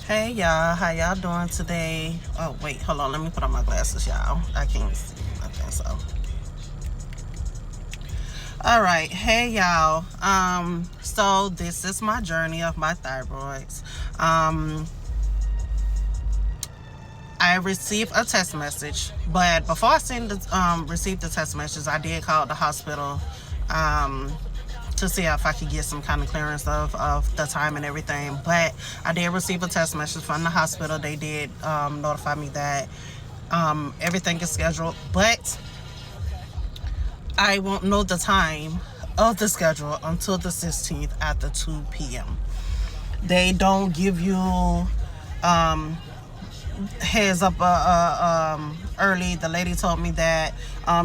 Hey y'all, how y'all doing today? Oh wait, hold on, let me put on my glasses, y'all. I can't see nothing, so. All right, hey y'all. So this is my journey of my thyroids. I received a text message, but before I received the text message, I did call the hospital to see if I could get some kind of clearance of the time and everything. But I did receive a text message from the hospital. They did notify me that everything is scheduled, but I won't know the time of the schedule until the 16th after 2 p.m. They don't give you heads up early. The lady told me that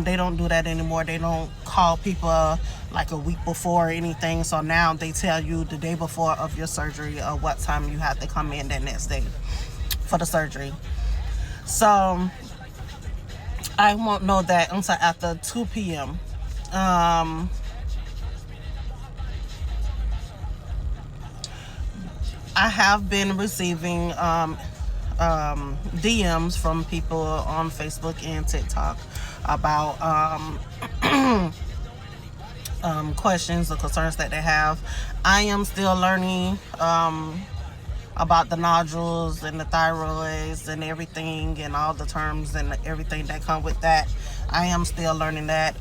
they don't do that anymore. They don't call people like a week before or anything. So now they tell you the day before of your surgery what time you have to come in that next day for the surgery. So I won't know that until after 2 p.m. I have been receiving DMs from people on Facebook and TikTok about questions or concerns that they have. I am still learning about the nodules and the thyroids and everything and all the terms and everything that come with that. I am still learning that.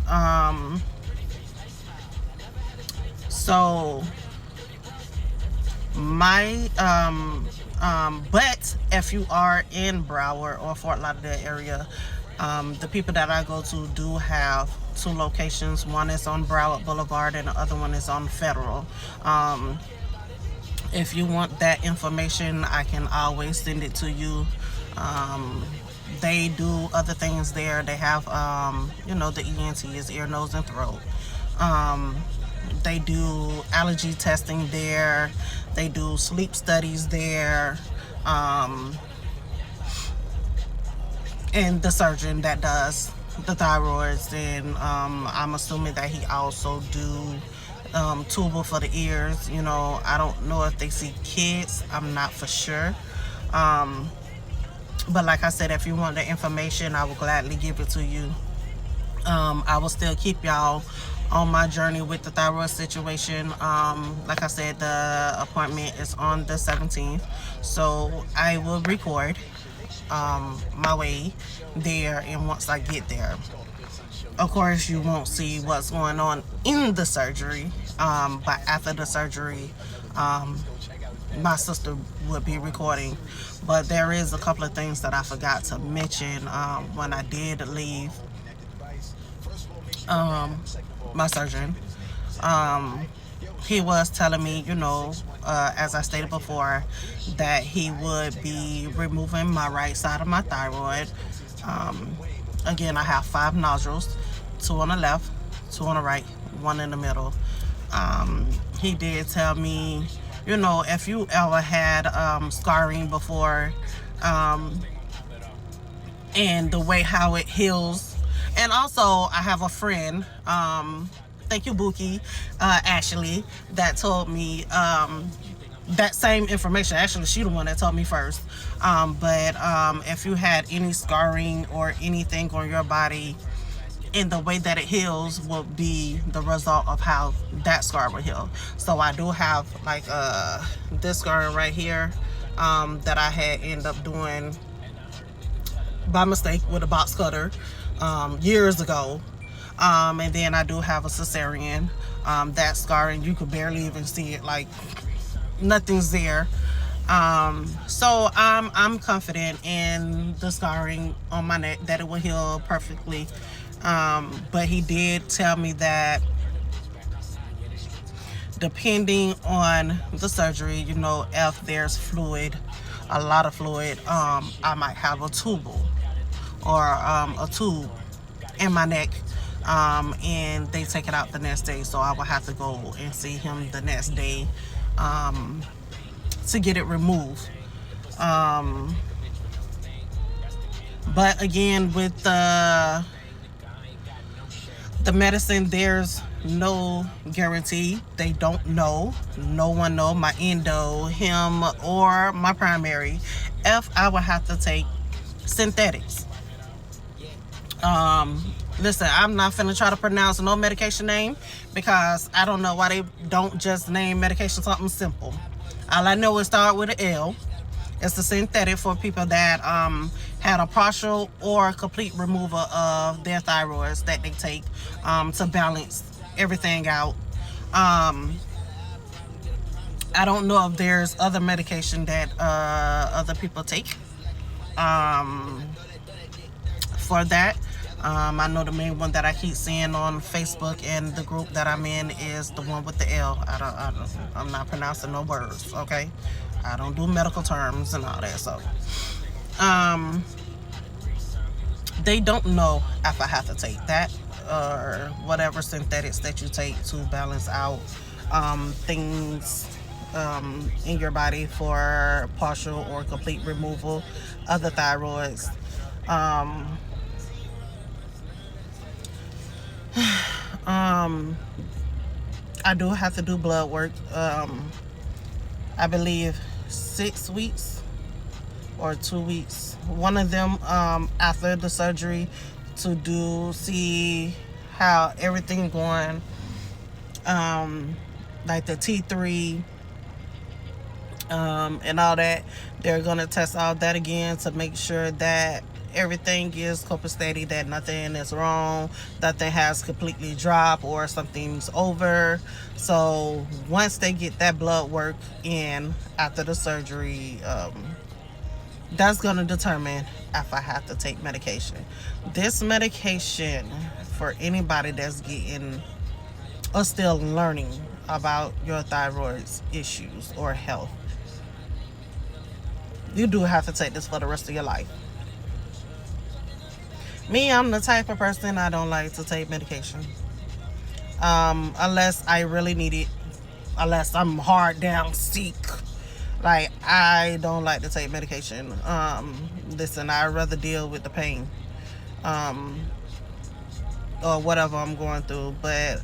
So my but if you are in Broward or Fort Lauderdale area, the people that I go to do have two locations. One is on Broward Boulevard and the other one is on Federal. If you want that information, I can always send it to you. They do other things there. They have the ENTs, ear, nose, and throat. They do allergy testing there. They do sleep studies there. And the surgeon that does the thyroids, and I'm assuming that he also do tubal for the ears. I don't know if they see kids. I'm not for sure. But like I said, if you want the information, I will gladly give it to you. I will still keep y'all on my journey with the thyroid situation. Like I said, the appointment is on the 17th, so I will record my way there, and once I get there, of course you won't see what's going on in the surgery, but after the surgery, my sister would be recording. But there is a couple of things that I forgot to mention when I did leave my surgeon. He was telling me, as I stated before, that he would be removing my right side of my thyroid. Again, I have 5 nodules, 2 on the left, 2 on the right, 1 in the middle. He did tell me, if you ever had scarring before, and the way how it heals. And also, I have a friend, thank you, Buki, Ashley, that told me that same information. Actually, she the one that told me first. But if you had any scarring or anything on your body, and the way that it heals will be the result of how that scar will heal. So I do have like this scarring right here that I had ended up doing by mistake with a box cutter years ago. And then I do have a cesarean. That scarring, you could barely even see it, like nothing's there. So I'm confident in the scarring on my neck that it will heal perfectly. But he did tell me that depending on the surgery, if there's fluid, a lot of fluid, I might have a tubal or a tube in my neck, and they take it out the next day. So I will have to go and see him the next day to get it removed. But again, with the The medicine, there's no guarantee. They don't know. No one know, my endo, him, or my primary, if I would have to take synthetics. Listen, I'm not finna try to pronounce no medication name because I don't know why they don't just name medication something simple. All I know is start with an L. It's the synthetic for people that had a partial or complete removal of their thyroids that they take to balance everything out. I don't know if there's other medication that other people take for that. I know the main one that I keep seeing on Facebook and the group that I'm in is the one with the L. I'm not pronouncing no words, okay? I don't do medical terms and all that, so they don't know if I have to take that or whatever synthetics that you take to balance out things in your body for partial or complete removal of the thyroids. I do have to do blood work. I believe 6 weeks or 2 weeks. One of them after the surgery to see how everything going. Like the T3 and all that. They're gonna test all that again to make sure that everything is copacetic, that nothing is wrong, nothing has completely dropped or something's over. So once they get that blood work in after the surgery, that's going to determine if I have to take medication. This medication, for anybody that's getting or still learning about your thyroid issues or health, you do have to take this for the rest of your life. Me, I'm the type of person, I don't like to take medication unless I really need it, unless I'm hard down sick. Like, I don't like to take medication. Listen, I'd rather deal with the pain or whatever I'm going through. But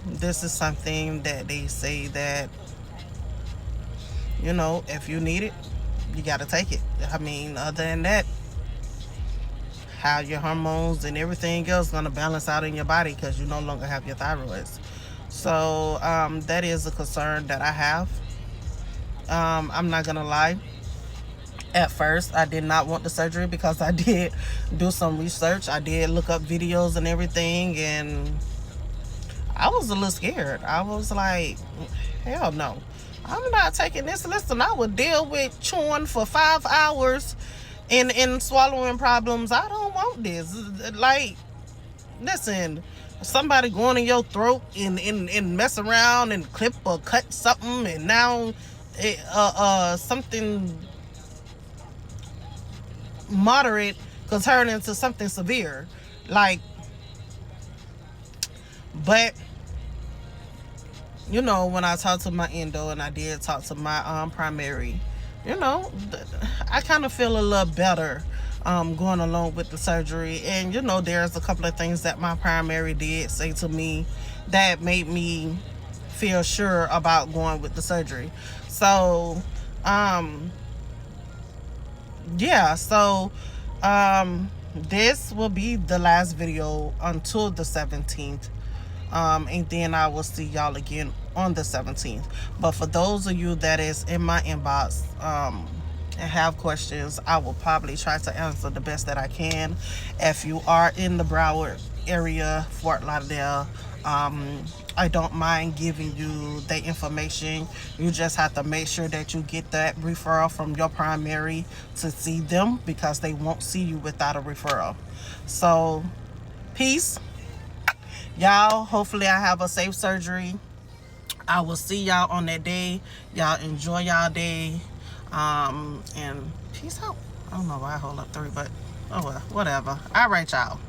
this is something that they say that, you know, if you need it, you got to take it. I mean, other than that, how your hormones and everything else going to balance out in your body because you no longer have your thyroids. So that is a concern that I have. I'm not gonna lie, at first I did not want the surgery because I did do some research. I did look up videos and everything, and I was a little scared. I was like, hell no, I'm not taking this. Listen, I would deal with chewing for 5 hours and swallowing problems. I don't want this. Like, listen, somebody going in your throat and mess around and clip or cut something, and now something moderate could turn into something severe. Like, but you know, when I talked to my endo and I did talk to my primary, you know, I kind of feel a little better going along with the surgery. And you know, there's a couple of things that my primary did say to me that made me feel sure about going with the surgery. So yeah, so this will be the last video until the 17th, and then I will see y'all again on the 17th. But for those of you that is in my inbox and have questions, I will probably try to answer the best that I can. If you are in the Broward area, Fort Lauderdale, I don't mind giving you the information. You just have to make sure that you get that referral from your primary to see them, because they won't see you without a referral. So peace, y'all. Hopefully I have a safe surgery. I will see y'all on that day. Y'all enjoy y'all day, and peace out. I don't know why I hold up 3, but oh well, whatever. All right, y'all.